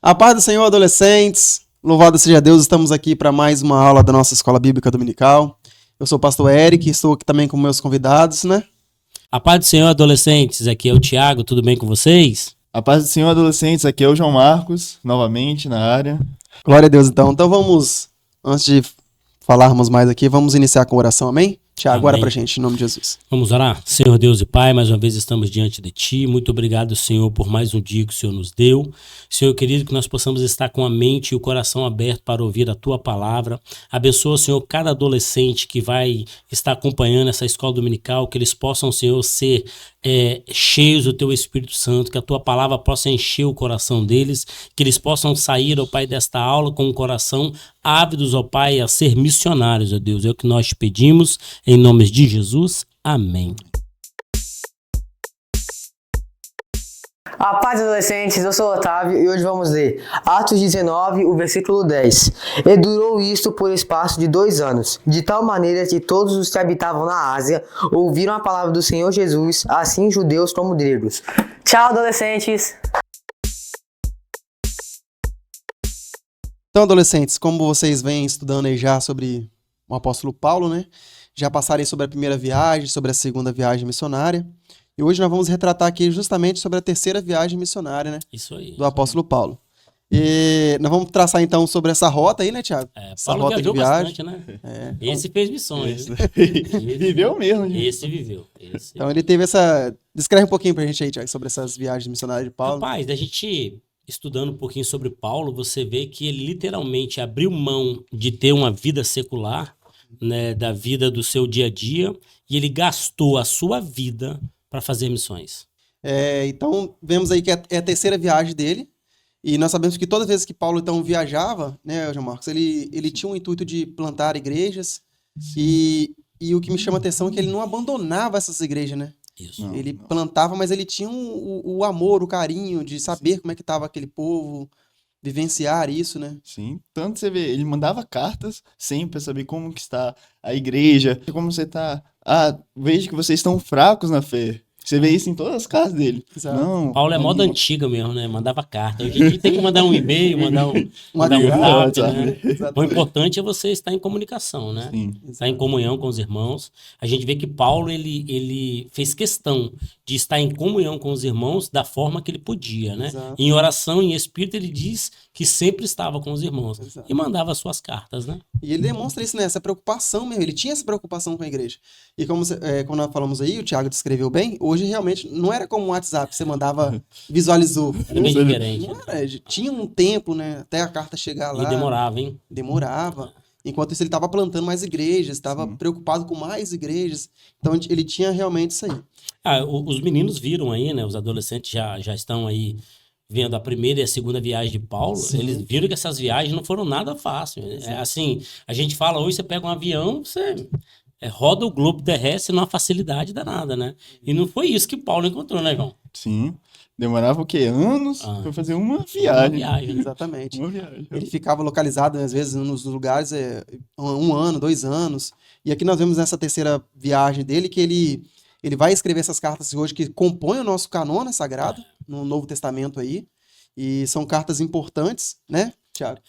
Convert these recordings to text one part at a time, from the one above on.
A paz do Senhor, adolescentes. Louvado seja Deus, estamos aqui para mais uma aula da nossa Escola Bíblica Dominical. Eu sou o pastor Eric, estou aqui também com meus convidados, né? A paz do Senhor, adolescentes. Aqui é o Thiago, tudo bem com vocês? A paz do Senhor, adolescentes. Aqui é o João Marcos, novamente na área. Glória a Deus, então. Então vamos, antes de falarmos mais aqui, vamos iniciar com oração, amém? Tiago, ora pra gente, em nome de Jesus. Vamos orar? Senhor Deus e Pai, mais uma vez estamos diante de Ti. Muito obrigado, Senhor, por mais um dia que o Senhor nos deu. Senhor querido, que nós possamos estar com a mente e o coração aberto para ouvir a Tua palavra. Abençoa, Senhor, cada adolescente que vai estar acompanhando essa escola dominical, que eles possam, Senhor, ser cheios do Teu Espírito Santo, que a Tua palavra possa encher o coração deles, que eles possam sair, ó Pai, desta aula com o coração ávidos, ó Pai, a ser missionários, ó Deus. É o que nós te pedimos, em nome de Jesus. Amém. A paz, adolescentes, eu sou o Otávio e hoje vamos ler Atos 19, o versículo 10. E durou isto por espaço de 2 anos, de tal maneira que todos os que habitavam na Ásia ouviram a palavra do Senhor Jesus, assim judeus como gregos. Tchau, adolescentes! Então, adolescentes, como vocês vêm estudando aí já sobre o apóstolo Paulo, né? Já passaram sobre a primeira viagem, sobre a segunda viagem missionária. E hoje nós vamos retratar aqui justamente sobre a terceira viagem missionária, né? Isso aí. Do apóstolo Paulo. E nós vamos traçar então sobre essa rota aí, né, Thiago? Essa Paulo rota viajou de viagem. Bastante, né? Então... Esse fez missões. Viveu mesmo. Gente. Esse viveu. Então ele teve essa... Descreve um pouquinho pra gente aí, Thiago, sobre essas viagens missionárias de Paulo. Rapaz, da gente estudando um pouquinho sobre Paulo, você vê que ele literalmente abriu mão de ter uma vida secular, né, da vida do seu dia a dia, e ele gastou a sua vida para fazer missões. Então, vemos aí que é a terceira viagem dele, e nós sabemos que todas as vezes que Paulo, então, viajava, né, João Marcos, ele tinha um intuito de plantar igrejas, e o que me chama a atenção é que ele não abandonava essas igrejas, né? Isso. Ele plantava, mas ele tinha o amor, o carinho de saber como é que estava aquele povo, vivenciar isso, né? Sim, tanto você vê, ele mandava cartas sempre para saber como que está a igreja, como você está. Vejo que vocês estão fracos na fé. Você vê isso em todas as cartas dele. Exato. Não, Paulo é moda antiga mesmo, né? Mandava carta. Hoje em dia tem que mandar um e-mail, mandar um WhatsApp, né? O importante é você estar em comunicação, né? Sim. Estar em comunhão com os irmãos. A gente vê que Paulo, ele fez questão de estar em comunhão com os irmãos da forma que ele podia, né? Exato. Em oração, em espírito, ele diz que sempre estava com os irmãos. Exato. E mandava as suas cartas, né? E ele demonstra isso, né? Essa preocupação mesmo. Ele tinha essa preocupação com a igreja. E como nós falamos aí, o Thiago descreveu bem, hoje realmente não era como um WhatsApp, você mandava, visualizou. Era bem diferente. Não era, tinha um tempo, né? Até a carta chegar lá. E demorava, hein? Demorava. Enquanto isso, ele estava plantando mais igrejas, estava preocupado com mais igrejas. Então, ele tinha realmente isso aí. Os meninos viram aí, né? Os adolescentes já estão aí vendo a primeira e a segunda viagem de Paulo. Sim. Eles viram que essas viagens não foram nada fáceis. Assim, a gente fala hoje, você pega um avião, você roda o globo terrestre numa facilidade danada, né? E não foi isso que Paulo encontrou, né, João? Sim. Demorava o quê? Anos para fazer uma viagem. Exatamente. Uma viagem. Ele ficava localizado, às vezes, nos lugares 1 ano, 2 anos. E aqui nós vemos nessa terceira viagem dele que ele vai escrever essas cartas hoje que compõem o nosso canônico sagrado, no Novo Testamento aí. E são cartas importantes, né, Thiago?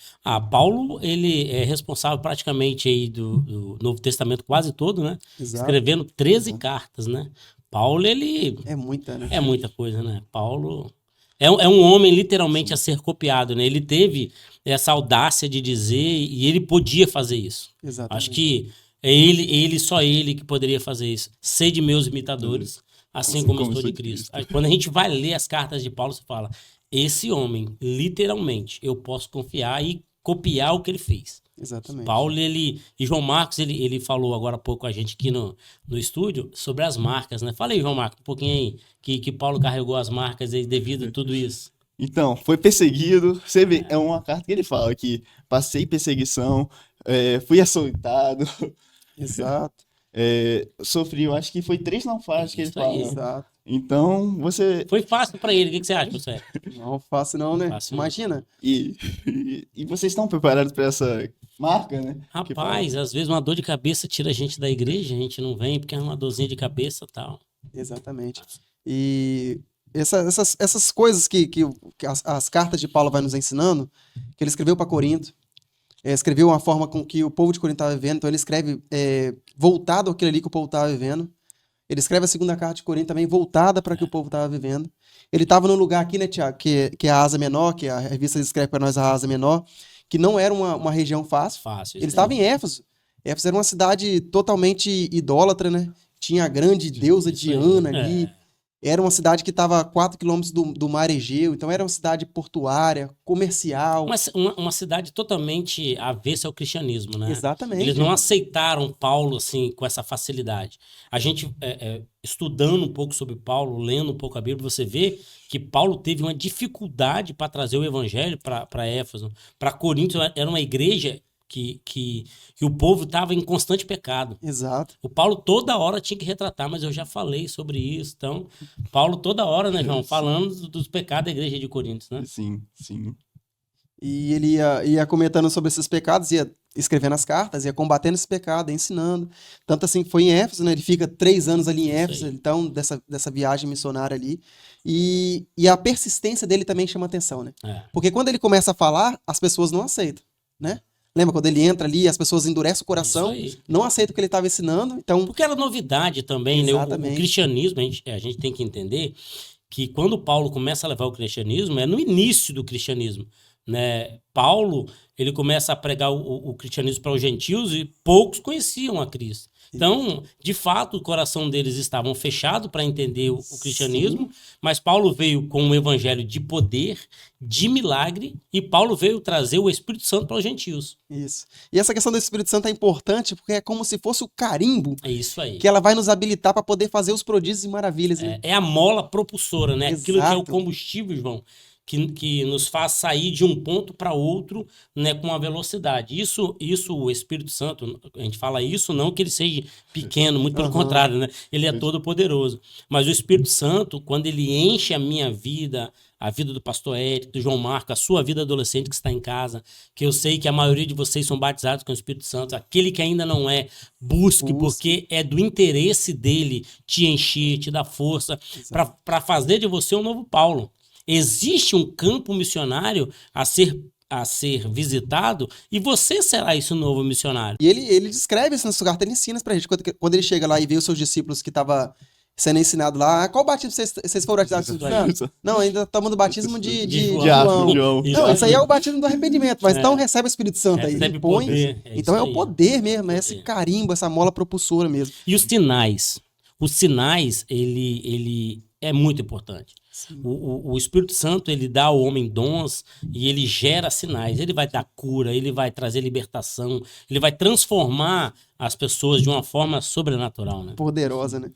Paulo, ele é responsável praticamente aí do Novo Testamento quase todo, né? Exato. Escrevendo 13 cartas, né? Paulo, ele... É muita, né? É muita coisa, né? Paulo é um homem literalmente a ser copiado, né? Ele teve essa audácia de dizer e ele podia fazer isso. Exatamente. Acho que é só ele que poderia fazer isso. Sede meus imitadores, assim como eu estou de Cristo. Quando a gente vai ler as cartas de Paulo, você fala, esse homem, literalmente, eu posso confiar e copiar o que ele fez. Exatamente. Paulo, e João Marcos, ele falou agora há pouco com a gente aqui no estúdio sobre as marcas, né? Fala aí, João Marcos, um pouquinho aí, que Paulo carregou as marcas aí devido a tudo isso. Então, foi perseguido, você vê, é uma carta que ele fala que passei perseguição, fui açoitado. Exato. Sofri, eu acho que foi 3 naufrágios que ele fala. Exato. Então, você... Foi fácil pra ele, o que você acha, você? Não fácil não, né? Fácil, imagina. E vocês estão preparados para essa marca, né? Rapaz, às vezes uma dor de cabeça tira a gente da igreja, a gente não vem porque é uma dorzinha de cabeça e tal. Exatamente. E essas coisas que as cartas de Paulo vai nos ensinando, que ele escreveu para Corinto, escreveu uma forma com que o povo de Corinto estava vivendo, então ele escreve voltado àquilo ali que o povo estava vivendo. Ele escreve a segunda carta de Corinto também voltada para o que o povo estava vivendo. Ele estava num lugar aqui, né, Tiago, que é a Ásia Menor, que a revista escreve para nós a Ásia Menor, que não era uma região fácil. Ele estava em Éfeso. Éfeso era uma cidade totalmente idólatra, né? Tinha a grande deusa Diana ali. Era uma cidade que estava a 4 quilômetros do mar Egeu, então era uma cidade portuária, comercial. Uma cidade totalmente avessa ao cristianismo, né? Exatamente. Eles não aceitaram Paulo assim com essa facilidade. A gente, estudando um pouco sobre Paulo, lendo um pouco a Bíblia, você vê que Paulo teve uma dificuldade para trazer o evangelho para Éfeso. Para Corinto era uma igreja que o povo estava em constante pecado. Exato. O Paulo toda hora tinha que retratar, mas eu já falei sobre isso. Então, Paulo toda hora, né, João, falando dos pecados da igreja de Corinto, né? Sim, sim. E ele ia comentando sobre esses pecados, ia escrevendo as cartas, ia combatendo esse pecado, ia ensinando. Tanto assim que foi em Éfeso, né? Ele fica 3 anos ali em Éfeso, então, dessa viagem missionária ali. E a persistência dele também chama atenção, né? Porque quando ele começa a falar, as pessoas não aceitam, né? Lembra quando ele entra ali, as pessoas endurecem o coração, não aceitam o que ele estava ensinando, então... Porque era novidade também, né? O cristianismo, a gente tem que entender que quando Paulo começa a levar o cristianismo, é no início do cristianismo, né? Paulo, ele começa a pregar o cristianismo para os gentios e poucos conheciam a Cristo. Então, de fato, o coração deles estava fechado para entender o cristianismo, mas Paulo veio com um evangelho de poder, de milagre, e Paulo veio trazer o Espírito Santo para os gentios. Isso. E essa questão do Espírito Santo é importante porque é como se fosse o carimbo que ela vai nos habilitar para poder fazer os prodígios e maravilhas. Né? É a mola propulsora, né? Exato. Aquilo que é o combustível, João, que nos faz sair de um ponto para outro, né, com uma velocidade. Isso o Espírito Santo, a gente fala isso não que ele seja pequeno, muito pelo contrário, né? Ele é todo poderoso. Mas o Espírito Santo, quando ele enche a minha vida, a vida do pastor Érico, do João Marco, a sua vida adolescente que está em casa, que eu sei que a maioria de vocês são batizados com o Espírito Santo, aquele que ainda não é, busque. Porque é do interesse dele te encher, te dar força, para fazer de você um novo Paulo. Existe um campo missionário a ser visitado e você será esse novo missionário. E ele descreve isso na sua carta, ele ensina pra gente. Quando ele chega lá e vê os seus discípulos que estavam sendo ensinados lá, qual batismo vocês foram batizados? Não, ainda tomando o batismo de João. Não, isso aí é o batismo do arrependimento, mas então recebe o Espírito Santo aí. Recebe poder. Então é o poder mesmo, é esse carimbo, essa mola propulsora mesmo. E os sinais? Os sinais, ele é muito importante. O Espírito Santo, ele dá ao homem dons e ele gera sinais. Ele vai dar cura, ele vai trazer libertação, ele vai transformar as pessoas de uma forma sobrenatural, né? Poderosa, né?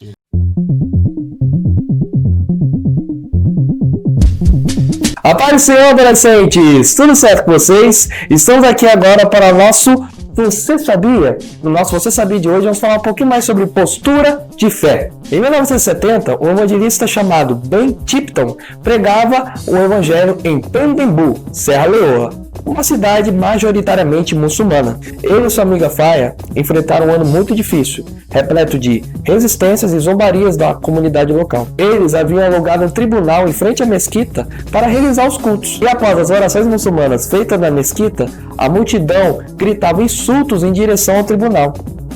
A paz do Senhor, adolescentes! Tudo certo com vocês? Estamos aqui agora para o nosso Você Sabia? No nosso Você Sabia de hoje, vamos falar um pouquinho mais sobre postura de fé. Em 1970, um evangelista chamado Ben Tipton pregava o evangelho em Pernambu, Serra Leoa, uma cidade majoritariamente muçulmana. Ele e sua amiga Faia enfrentaram um ano muito difícil, repleto de resistências e zombarias da comunidade local. Eles haviam alugado um tribunal em frente à mesquita para realizar os cultos. E após as orações muçulmanas feitas na mesquita, a multidão gritava insultos em direção ao tribunal.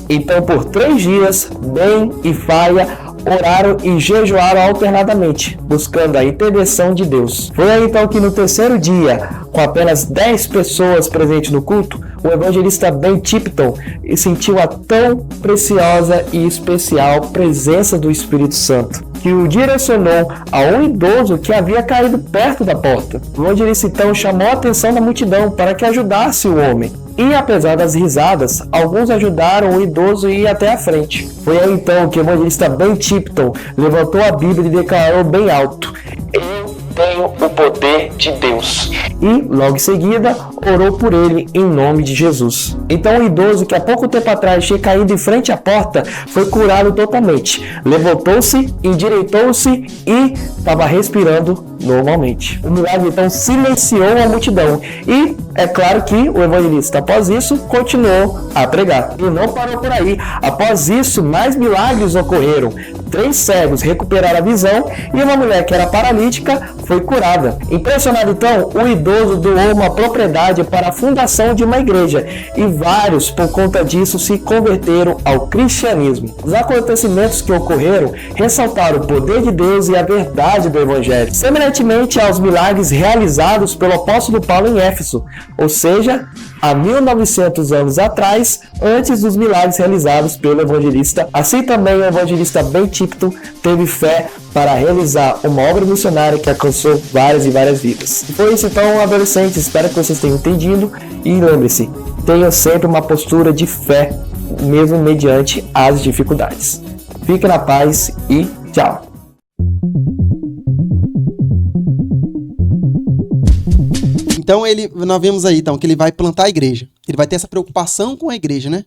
Então, por 3 dias, Ben e Faia oraram e jejuaram alternadamente, buscando a intervenção de Deus. Foi aí então que no 3º dia, com apenas 10 pessoas presentes no culto, o evangelista Ben Tipton sentiu a tão preciosa e especial presença do Espírito Santo, que o direcionou a um idoso que havia caído perto da porta. O evangelista então chamou a atenção da multidão para que ajudasse o homem. E apesar das risadas, alguns ajudaram o idoso a ir até a frente. Foi aí então que o evangelista Ben Tipton levantou a Bíblia e declarou bem alto: "Eu tenho o poder de Deus." E, logo em seguida, orou por ele em nome de Jesus. Então o idoso que há pouco tempo atrás tinha caído em frente à porta foi curado totalmente. Levantou-se, endireitou-se e estava respirando normalmente. O milagre então silenciou a multidão e é claro que o evangelista após isso continuou a pregar. E não parou por aí. Após isso, mais milagres ocorreram. 3 cegos recuperaram a visão e uma mulher que era paralítica foi curada. Impressionado então, o idoso doou uma propriedade para a fundação de uma igreja e vários, por conta disso, se converteram ao cristianismo. Os acontecimentos que ocorreram ressaltaram o poder de Deus e a verdade do Evangelho, semelhantemente aos milagres realizados pelo apóstolo Paulo em Éfeso, ou seja, há 1900 anos atrás, antes dos milagres realizados pelo evangelista. Assim também o evangelista Bentípito teve fé para realizar uma obra missionária que alcançou várias e várias vidas. Foi isso então, adolescentes, espero que vocês tenham entendido e lembre-se, tenham sempre uma postura de fé, mesmo mediante as dificuldades. Fique na paz e tchau! Então nós vemos aí então, que ele vai plantar a igreja. Ele vai ter essa preocupação com a igreja, né?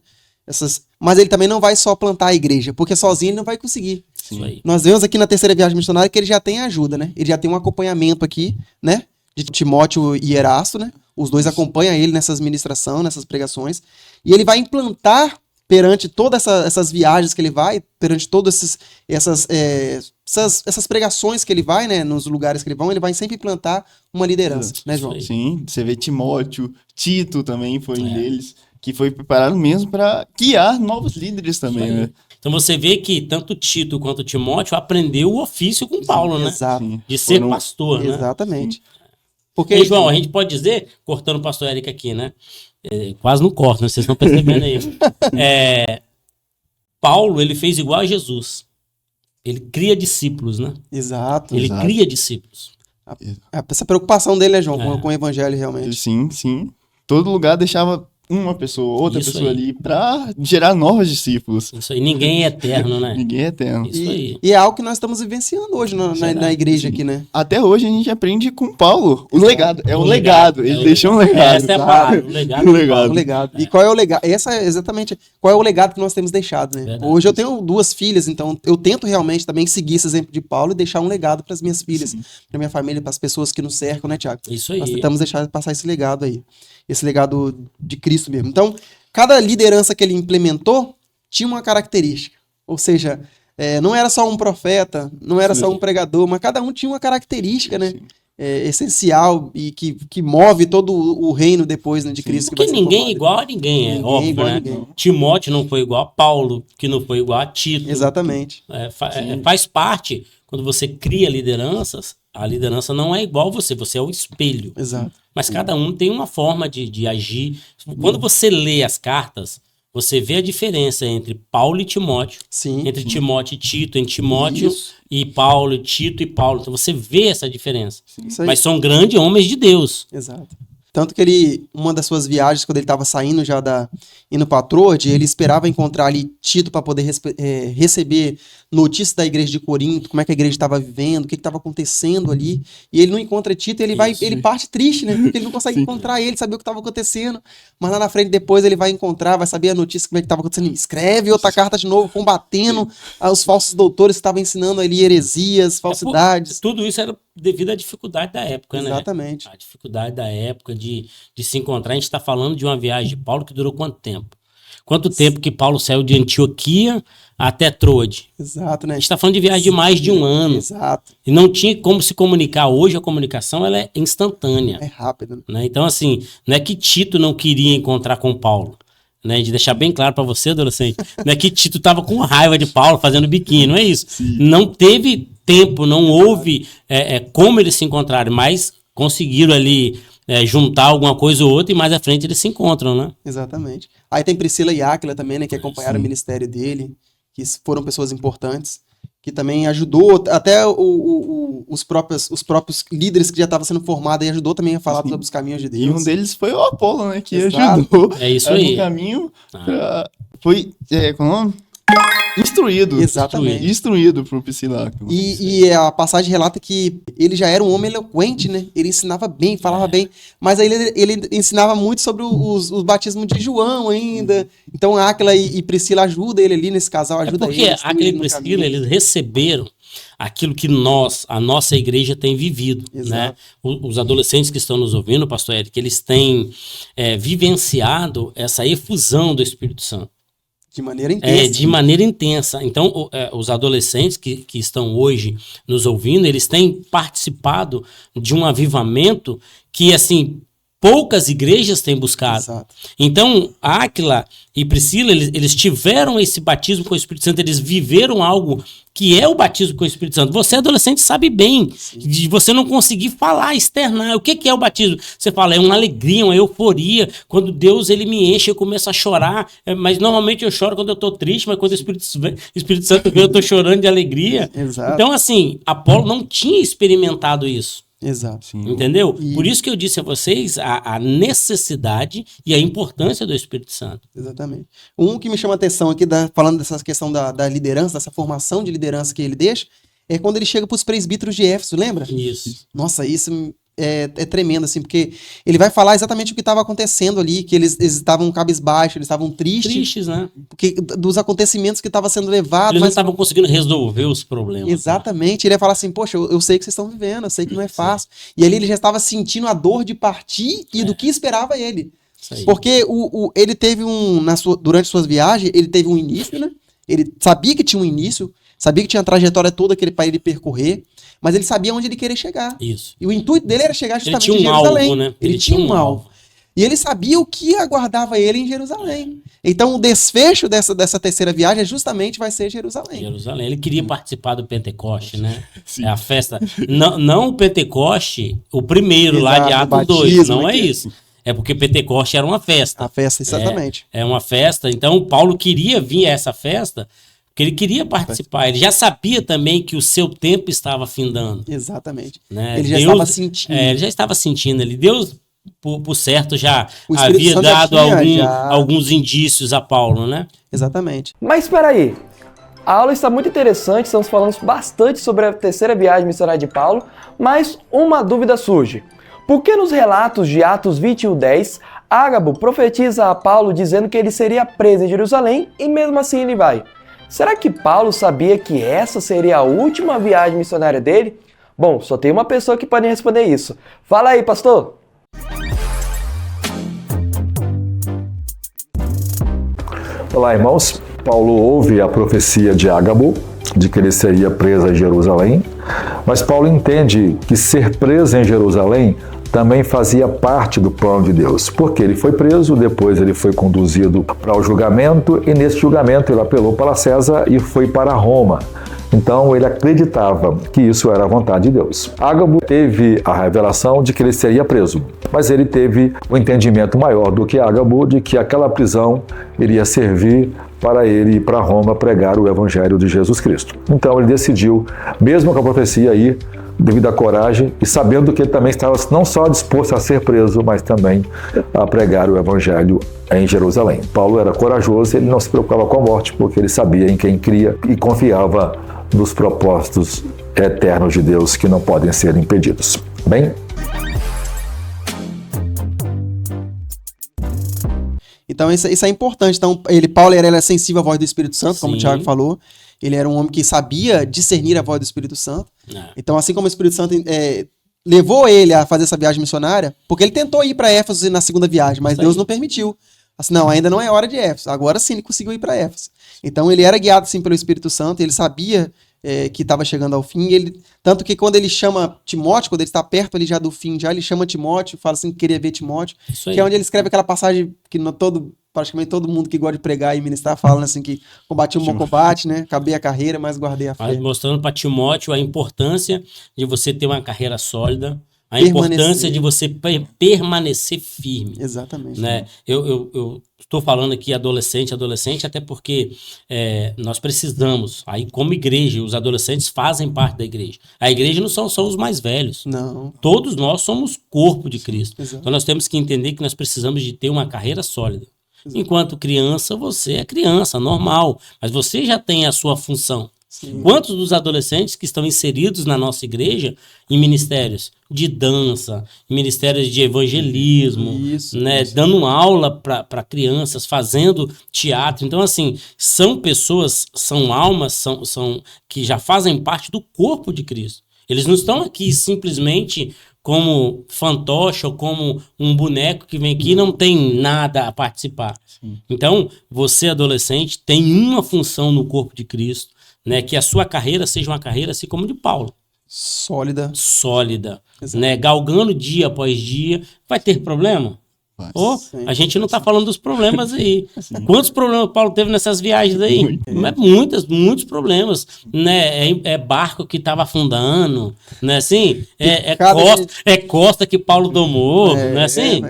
Mas ele também não vai só plantar a igreja, porque sozinho ele não vai conseguir. Isso aí. Nós vemos aqui na terceira viagem missionária que ele já tem ajuda, né? Ele já tem um acompanhamento aqui, né? De Timóteo e Erasto, né? Os dois acompanham ele nessas ministrações, nessas pregações. E ele vai implantar perante todas essas viagens que ele vai, perante todas essas pregações que ele vai, né? Nos lugares que ele vai sempre implantar uma liderança, né, João? Sim, você vê Timóteo, Tito também foi um deles, que foi preparado mesmo para guiar novos líderes também, né? Então você vê que tanto Tito quanto Timóteo aprendeu o ofício com Paulo, né? Exato. De ser pastor, né? Exatamente. Porque, e, João, a gente pode dizer, cortando o pastor Eric aqui, né? Quase não corta, né? Vocês estão percebendo aí. Paulo, ele fez igual a Jesus. Ele cria discípulos, né? Exato. Ele cria discípulos. Essa preocupação dele, né, João, com o evangelho, realmente. Sim, sim. Todo lugar deixava uma pessoa, outra Isso pessoa aí. ali, para gerar novos discípulos. Isso aí. Ninguém é eterno, né? Ninguém é eterno. Isso aí. E é algo que nós estamos vivenciando hoje na igreja aqui, né? Até hoje a gente aprende com Paulo. O legado. É um legado. Ele deixou um legado. Essa é a palavra, o legado. Um legado. O legado. E qual é o legado? Essa é exatamente qual é o legado que nós temos deixado, né? Verdade. Hoje eu tenho 2 filhas, então eu tento realmente também seguir esse exemplo de Paulo e deixar um legado para as minhas filhas, para minha família, para as pessoas que nos cercam, né, Tiago? Isso aí. Nós tentamos passar esse legado aí. Esse legado de Cristo mesmo. Então, cada liderança que ele implementou tinha uma característica. Ou seja, não era só um profeta, não era só um pregador, mas cada um tinha uma característica, né? Essencial e que move todo o reino depois, né, de Cristo. Porque que vai ser ninguém é formado. igual a ninguém, Ninguém óbvio, igual a né? ninguém. Timóteo não foi igual a Paulo, que não foi igual a Tito. Exatamente. Faz parte, quando você cria lideranças, a liderança não é igual você é o espelho. Exato. Mas cada um tem uma forma de agir. Quando você lê as cartas, você vê a diferença entre Paulo e Timóteo, Sim. entre Timóteo e Tito, entre Timóteo Isso. e Paulo, e Tito e Paulo. Então você vê essa diferença. Isso aí. Mas são grandes homens de Deus. Exato. Tanto que uma das suas viagens, quando ele estava saindo já indo para Troade, ele esperava encontrar ali Tito para poder receber notícias da igreja de Corinto, como é que a igreja estava vivendo, o que estava acontecendo ali. E ele não encontra Tito, ele parte triste, né? Porque ele não consegue encontrar ele, saber o que estava acontecendo. Mas lá na frente, depois, ele vai encontrar, vai saber a notícia, como é que estava acontecendo. Ele escreve outra carta de novo, combatendo os falsos doutores que estavam ensinando ali heresias, falsidades. Tudo isso era devido à dificuldade da época, né? Exatamente. A dificuldade da época de se encontrar. A gente está falando de uma viagem de Paulo que durou quanto tempo? Quanto tempo que Paulo saiu de Antioquia até Troade? Exato, né? A gente está falando de viagem de mais de um ano. Exato. E não tinha como se comunicar. Hoje a comunicação ela é instantânea. É rápido, né? Né? Então, assim, não é que Tito não queria encontrar com Paulo. Né? De deixar bem claro para você, adolescente, não é que Tito estava com raiva de Paulo fazendo biquinho, não é isso. Não teve tempo, não houve como eles se encontrarem, mas conseguiram ali juntar alguma coisa ou outra e mais à frente eles se encontram, né? Exatamente. Aí tem Priscila e Áquila também, né, que acompanharam o ministério dele, que foram pessoas importantes, que também ajudou, até os próprios líderes que já estavam sendo formados, e ajudou também a falar sobre os caminhos de Deus. E um deles foi o Apolo, né? Que Exato. ajudou. É isso aí. No caminho. Foi. Qual é o nome? Instruído. Exatamente. Instruído por Priscila. E a passagem relata que ele já era um homem eloquente, né? Ele ensinava bem, falava bem, mas aí ele ensinava muito sobre os batismos de João ainda. Então Áquila e Priscila ajudam ele ali nesse casal, ajuda porque ele. Áquila e Priscila, eles receberam aquilo que a nossa igreja tem vivido, né? Os adolescentes que estão nos ouvindo, pastor Eric, eles têm vivenciado essa efusão do Espírito Santo. De maneira intensa. De maneira intensa. Então, os adolescentes que estão hoje nos ouvindo, eles têm participado de um avivamento que, assim, poucas igrejas têm buscado. Exato. Então, Áquila e Priscila, eles tiveram esse batismo com o Espírito Santo, eles viveram algo que é o batismo com o Espírito Santo. Você, adolescente, sabe bem de você não conseguir falar, externar. O que é o batismo? Você fala, é uma alegria, uma euforia. Quando Deus ele me enche, eu começo a chorar. Mas normalmente eu choro quando eu estou triste, mas quando o Espírito Santo vem, eu estou chorando de alegria. Exato. Então, assim, Apolo não tinha experimentado isso. Exato. Sim. Entendeu? E- Por isso que eu disse a vocês a necessidade e a importância do Espírito Santo. Exatamente. Um que me chama a atenção aqui, falando dessa questão da liderança, dessa formação de liderança que ele deixa, é quando ele chega para os presbíteros de Éfeso, lembra? Isso. Nossa, isso é tremendo, assim, porque ele vai falar exatamente o que estava acontecendo ali, que eles estavam cabisbaixos, eles estavam tristes, Tristes, né? porque dos acontecimentos que estavam sendo levados. Eles não Mas estavam conseguindo resolver os problemas. exatamente, ele ia falar assim, poxa, eu sei que vocês estão vivendo, eu sei que não é fácil. E ali ele já estava sentindo a dor de partir e do que esperava ele. Isso aí. Porque ele teve durante suas viagens, ele teve um início, né? Ele sabia que tinha um início, sabia que tinha a trajetória toda para ele percorrer, mas ele sabia onde ele queria chegar. Isso. E o intuito dele era chegar Ele justamente tinha em um Jerusalém. alvo, né? Ele tinha um alvo. E ele sabia o que aguardava ele em Jerusalém. Então o desfecho dessa terceira viagem justamente vai ser Jerusalém. Jerusalém. Ele queria participar do Pentecoste, né? Sim. É a festa. Não o Pentecoste, o primeiro lá de Exato, Atos o 2. batismo Não é aqui. isso. É porque Pentecoste era uma festa. A festa, exatamente. É uma festa. Então, Paulo queria vir a essa festa porque ele queria participar. Ele já sabia também que o seu tempo estava findando. Exatamente. Né? Ele já estava sentindo. Ele já estava sentindo ali. Deus, por certo, já O Espírito havia Santo já dado tinha, alguns indícios a Paulo, né? Exatamente. Mas espera aí, a aula está muito interessante, estamos falando bastante sobre a terceira viagem missionária de Paulo, mas uma dúvida surge. Por que nos relatos de Atos 21:10, Ágabo profetiza a Paulo dizendo que ele seria preso em Jerusalém e mesmo assim ele vai? Será que Paulo sabia que essa seria a última viagem missionária dele? Bom, só tem uma pessoa que pode responder isso. Fala aí, pastor! Olá, irmãos. Paulo ouve a profecia de Ágabo, de que ele seria preso em Jerusalém, mas Paulo entende que ser preso em Jerusalém também fazia parte do plano de Deus, porque ele foi preso, depois ele foi conduzido para o julgamento, e nesse julgamento ele apelou para César e foi para Roma. Então ele acreditava que isso era a vontade de Deus. Ágabo teve a revelação de que ele seria preso, mas ele teve o entendimento maior do que Ágabo de que aquela prisão iria servir para ele ir para Roma pregar o evangelho de Jesus Cristo. Então ele decidiu, mesmo com a profecia ir, devido à coragem e sabendo que ele também estava não só disposto a ser preso, mas também a pregar o evangelho em Jerusalém. Paulo era corajoso, ele não se preocupava com a morte, porque ele sabia em quem cria e confiava nos propósitos eternos de Deus que não podem ser impedidos. Bem? Então isso é importante. Então Paulo era sensível à voz do Espírito Santo, como o Sim. Tiago falou. Ele era um homem que sabia discernir a voz do Espírito Santo. Então, assim como o Espírito Santo levou ele a fazer essa viagem missionária, porque ele tentou ir para Éfeso na segunda viagem, mas Isso aí. Deus não permitiu. Assim, não, ainda não é hora de Éfeso. Agora sim ele conseguiu ir para Éfeso. Então ele era guiado sim pelo Espírito Santo, ele sabia que estava chegando ao fim. Tanto que quando ele chama Timóteo, quando ele está perto ali já do fim, ele chama Timóteo, fala assim que queria ver Timóteo, Isso aí. que é onde ele escreve aquela passagem que praticamente todo mundo que gosta de pregar e ministrar fala assim que combati um bom combate, né? Acabei a carreira, mas guardei a fé. Mas mostrando para Timóteo a importância de você ter uma carreira sólida, a Permanecer. importância de você permanecer firme. Exatamente. Né? Eu estou falando aqui adolescente, até porque nós precisamos, aí como igreja, os adolescentes fazem parte da igreja. A igreja não são só os mais velhos. Não. Todos nós somos corpo de Cristo. Exato. Então nós temos que entender que nós precisamos de ter uma carreira sólida. Enquanto criança, você é criança, normal, mas você já tem a sua função. Sim. Quantos dos adolescentes que estão inseridos na nossa igreja em ministérios de dança, em ministérios de evangelismo, Isso, né, isso. dando aula para crianças, fazendo teatro. Então, assim, são pessoas, são almas, são que já fazem parte do corpo de Cristo. Eles não estão aqui simplesmente como fantoche ou como um boneco que vem aqui e não tem nada a participar. Sim. Então, você, adolescente, tem uma função no corpo de Cristo, né? Que a sua carreira seja uma carreira assim como de Paulo. Sólida. Sólida, Exato. né? Galgando dia após dia. Vai ter problema? Vai. Ou Sim. a gente não tá falando dos problemas aí. Quantos problemas Paulo teve nessas viagens aí? Muitos problemas, né? É barco que tava afundando, né? Assim, Picada costa que Paulo domou, né? Assim,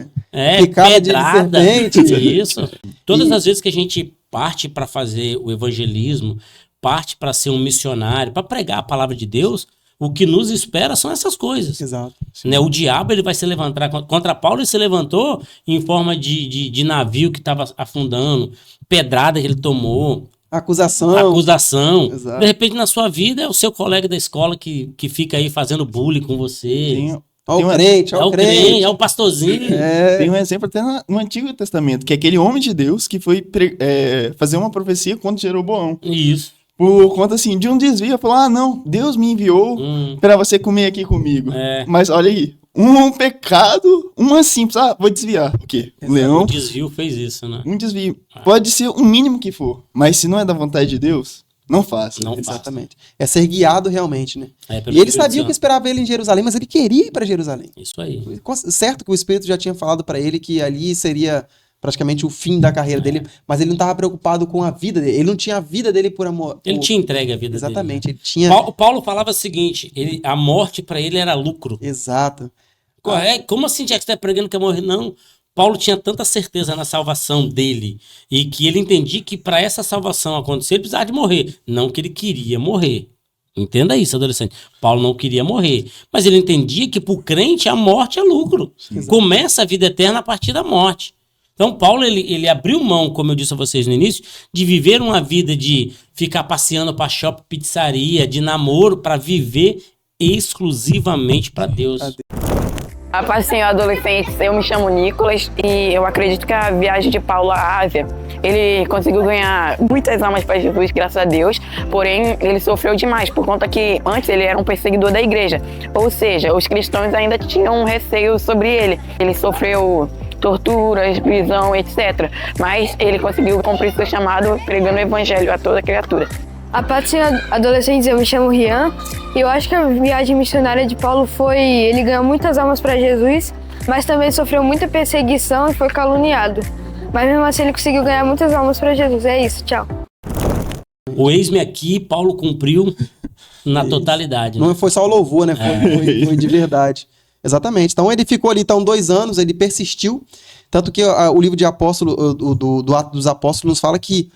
Picada de pedrada, serpente. isso. Todas as vezes que a gente parte para fazer o evangelismo, parte para ser um missionário, para pregar a palavra de Deus, o que nos espera são essas coisas. Exato. Né? O diabo ele vai se levantar contra Paulo. Ele se levantou em forma de navio que estava afundando, pedrada que ele tomou, acusação. Exato. De repente na sua vida é o seu colega da escola que fica aí fazendo bullying com você. Tem, Ó tem o uma- crente, É ó o o crente. crente, é o pastorzinho. tem um exemplo até no Antigo Testamento, que é aquele homem de Deus que foi fazer uma profecia contra Jeroboão. Isso. Por conta, assim, de um desvio. Falou, não, Deus me enviou pra você comer aqui comigo. É. Mas olha aí, um pecado, uma simples, vou desviar. O quê? O O leão, desvio fez isso, né? um desvio. Pode ser o mínimo que for, mas se não é da vontade de Deus, não faça. Não faça. Exatamente. É ser guiado realmente, né? É, pelo E ele Espírito sabia o que Santo. esperava ele em Jerusalém, mas ele queria ir para Jerusalém. Isso aí. Certo que o Espírito já tinha falado para ele que ali seria praticamente o fim da carreira dele, mas ele não estava preocupado com a vida dele. Ele não tinha a vida dele por amor. Ele tinha entregue a vida Exatamente. dele. Ele tinha. Paulo falava o seguinte, a morte para ele era lucro. Exato. Como assim, Jack, você está pregando que ia morrer? Não. Paulo tinha tanta certeza na salvação dele e que ele entendia que para essa salvação acontecer, ele precisava de morrer. Não que ele queria morrer. Entenda isso, adolescente. Paulo não queria morrer. Mas ele entendia que para o crente a morte é lucro. Começa a vida eterna a partir da morte. Então, Paulo, ele abriu mão, como eu disse a vocês no início, de viver uma vida de ficar passeando para shopping, pizzaria, de namoro, para viver exclusivamente para Deus. A paz do Senhor, adolescentes, eu me chamo Nicolas e eu acredito que a viagem de Paulo à Ásia, ele conseguiu ganhar muitas almas para Jesus, graças a Deus, porém ele sofreu demais, por conta que antes ele era um perseguidor da igreja, ou seja, os cristãos ainda tinham um receio sobre ele. Ele sofreu torturas, prisão, etc. Mas ele conseguiu cumprir seu chamado pregando o evangelho a toda criatura. A paz do Senhor, adolescentes, eu me chamo Rian e eu acho que a viagem missionária de Paulo foi... Ele ganhou muitas almas para Jesus, mas também sofreu muita perseguição e foi caluniado. Mas mesmo assim ele conseguiu ganhar muitas almas para Jesus. É isso, tchau. O eis-me aqui, Paulo cumpriu na totalidade. Né? Não foi só o louvor, né? Foi de verdade. Exatamente. Então ele ficou ali 2 anos, ele persistiu. Tanto que o livro de Apóstolo, do Atos dos Apóstolos, nos fala que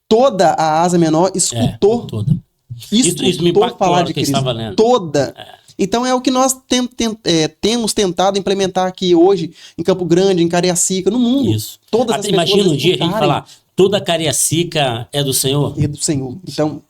toda a Ásia Menor escutou. Toda. Escutou Isso me impactou falar na hora de que eu Cristo. estava lendo. Toda. Então é o que nós temos tentado implementar aqui hoje, em Campo Grande, em Cariacica, no mundo. Isso. Todas as Até imagina pessoas um dia a gente escutarem. falar, toda Cariacica é do Senhor. É do Senhor. Então,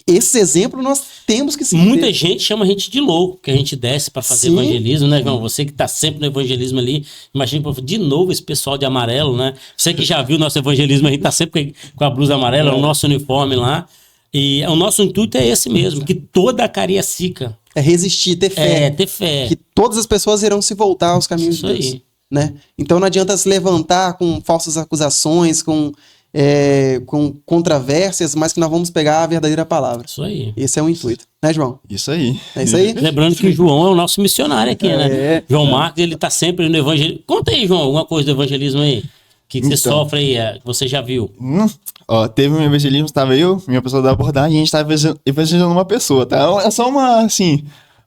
esse exemplo nós temos que seguir. Muita gente chama a gente de louco, que a gente desce para fazer Sim. evangelismo, né, João? Você que tá sempre no evangelismo ali, imagina, pô, de novo esse pessoal de amarelo, né? Você que já viu nosso evangelismo, a gente tá sempre com a blusa amarela, o nosso uniforme lá. E o nosso intuito é esse mesmo, que toda a Cariacica É resistir, ter fé. ter fé. Que todas as pessoas irão se voltar aos caminhos Isso de Deus. aí. Né? Então não adianta se levantar com falsas acusações, com controvérsias, mas que nós vamos pegar a verdadeira palavra. Isso aí. Esse é o intuito. Né, João? Isso aí. É isso aí? Lembrando que o João é o nosso missionário aqui, né? É. João Marcos, ele tá sempre no evangelismo. Conta aí, João, alguma coisa do evangelismo aí. Que você Então. sofre aí, que você já viu. Teve um evangelismo, estava eu, minha pessoa da abordagem, e a gente estava evangelizando uma pessoa, tá? É só uma, assim...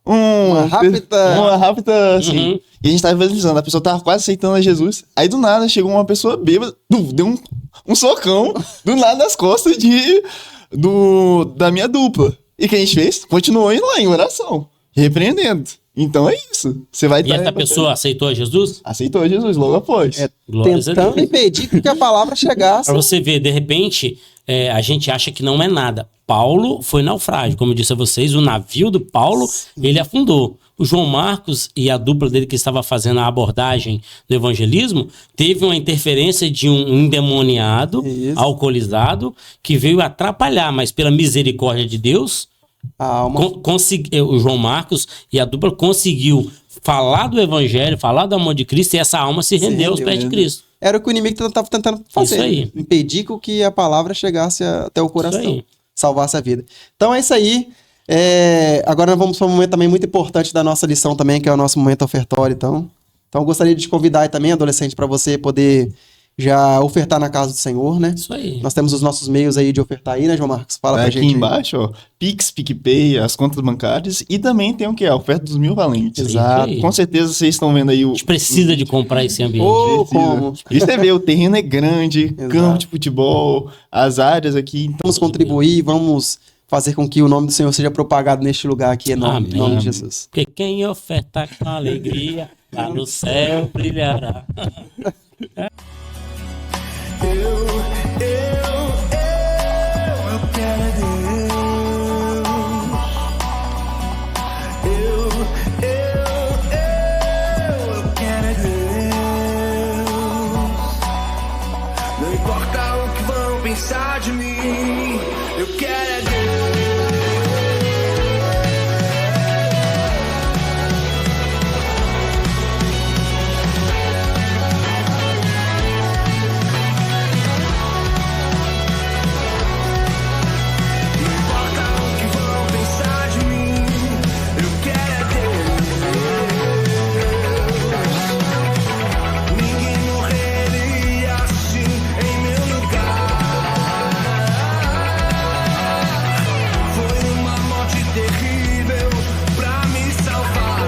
Uma rápida, assim. Uhum. E a gente tava evangelizando, a pessoa tava quase aceitando a Jesus. Aí do nada chegou uma pessoa bêbada, deu um socão do nada nas costas da minha dupla. E o que a gente fez? Continuou indo lá em oração, repreendendo. Então é isso. Você vai E essa pessoa aceitou a Jesus? aceitou Jesus logo após. Glórias a Tentando Deus. impedir que a palavra chegasse. Pra você ver, de repente, a gente acha que não é nada. Paulo foi naufrágio. Como eu disse a vocês, o navio do Paulo, ele afundou. O João Marcos e a dupla dele que estava fazendo a abordagem do evangelismo, teve uma interferência de um endemoniado, Isso. alcoolizado, que veio atrapalhar, mas pela misericórdia de Deus, A alma O João Marcos e a dupla conseguiu falar do evangelho, falar do amor de Cristo, e essa alma se rendeu aos pés de Cristo. era o que o inimigo estava tentando fazer. Isso aí. Impedir que a palavra chegasse até o coração. Isso aí. Salvasse a vida. Então é isso aí. Agora nós vamos para um momento também muito importante da nossa lição também, que é o nosso momento ofertório. Então eu gostaria de te convidar aí também, adolescente, para você poder já ofertar na casa do Senhor, né? Isso aí. Nós temos os nossos meios aí de ofertar aí, né, João Marcos? Fala pra Aqui gente aí. embaixo, ó, Pix, PicPay, as contas bancárias, e também tem o que? A oferta dos 1000 valentes. Exato. Isso aí. Com certeza vocês estão vendo aí A gente precisa de comprar esse ambiente. Como? E você vê, o terreno é grande, Exato. campo de futebol, as áreas aqui. Então, Vamos contribuir, vamos fazer com que o nome do Senhor seja propagado neste lugar aqui, em nome de Amém. Jesus. Porque quem oferta com alegria, lá no céu brilhará. Não importa o que vão pensar de mim, eu quero é Deus. Não importa o que vão pensar de mim, eu quero é Deus. Ninguém morreria assim em meu lugar. Foi uma morte terrível pra me salvar.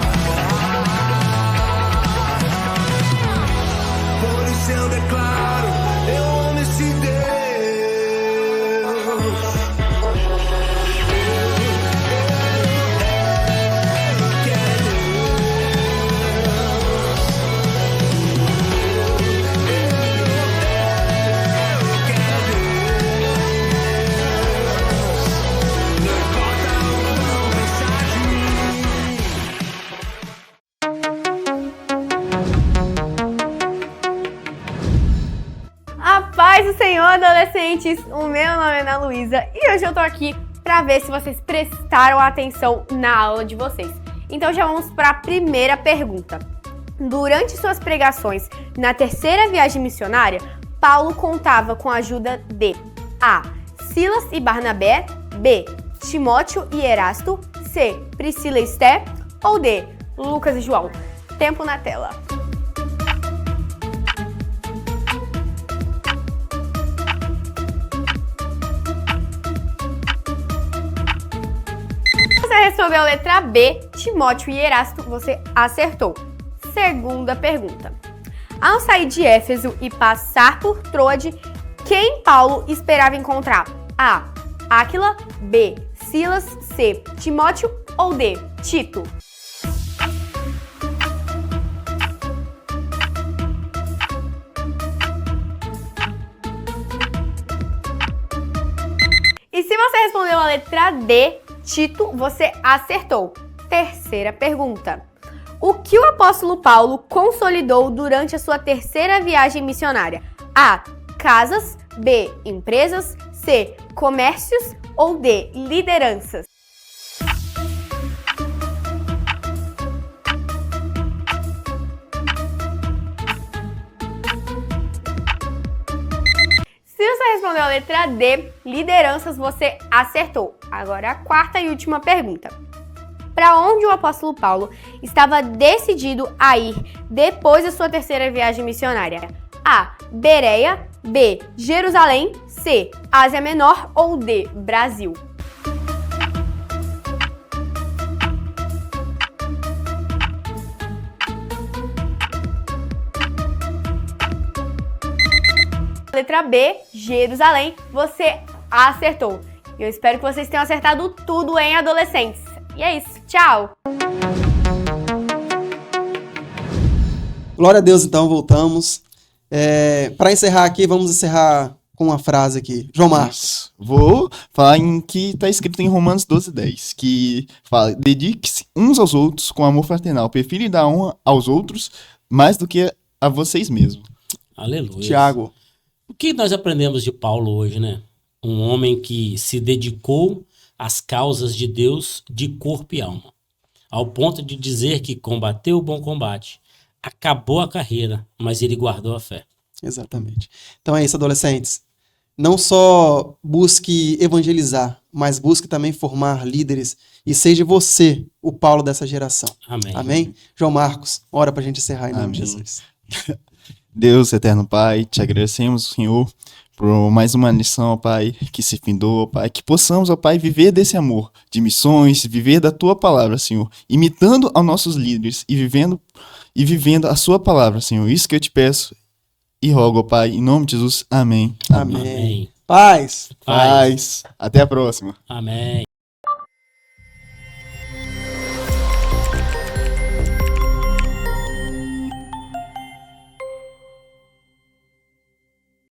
Por isso eu declaro, eu amo esse Deus. A paz do Senhor, adolescentes! O meu nome é Ana Luísa e hoje eu tô aqui pra ver se vocês prestaram atenção na aula de vocês. Então já vamos para a primeira pergunta. Durante suas pregações na terceira viagem missionária, Paulo contava com a ajuda de A. Silas e Barnabé, B. Timóteo e Erasto, C. Priscila e Esté ou D. Lucas e João. Tempo na tela. Você respondeu a letra B, Timóteo e Erasto, você acertou. Segunda pergunta. Ao sair de Éfeso e passar por Troade, quem Paulo esperava encontrar? A. Áquila, B. Silas, C. Timóteo ou D. Tito? E se você respondeu a letra D, Tito, você acertou. Terceira pergunta. O que o apóstolo Paulo consolidou durante a sua terceira viagem missionária? A. Casas, B. Empresas, C. Comércios ou D. Lideranças? Se você respondeu a letra D, lideranças, você acertou. Agora a quarta e última pergunta. Para onde o apóstolo Paulo estava decidido a ir depois da sua terceira viagem missionária? A. Bereia, B. Jerusalém, C. Ásia Menor ou D. Brasil? Letra B, Jerusalém, você acertou. Eu espero que vocês tenham acertado tudo, hein, adolescentes. E é isso, tchau! Glória a Deus, então, voltamos. Para encerrar aqui, vamos encerrar com uma frase aqui. João Marcos. Vou falar em que está escrito em Romanos 12:10, que fala: dedique-se uns aos outros com amor fraternal, prefere dar honra aos outros mais do que a vocês mesmos. Aleluia. Tiago. O que nós aprendemos de Paulo hoje, né? Um homem que se dedicou as causas de Deus de corpo e alma, ao ponto de dizer que combateu o bom combate, acabou a carreira, mas ele guardou a fé. Exatamente. Então é isso, adolescentes. Não só busque evangelizar, mas busque também formar líderes e seja você o Paulo dessa geração. Amém. Amém? João Marcos, ora pra gente encerrar em nome de Amém. Jesus. Deus, eterno Pai, te agradecemos, Senhor, por mais uma lição, ó Pai, que se findou, ó Pai, que possamos, ó Pai, viver desse amor de missões, viver da Tua palavra, Senhor, imitando aos nossos líderes e vivendo a Sua palavra, Senhor. Isso que eu te peço e rogo, ó Pai, em nome de Jesus. Amém. Amém. Amém. Paz. Paz. Até a próxima. Amém.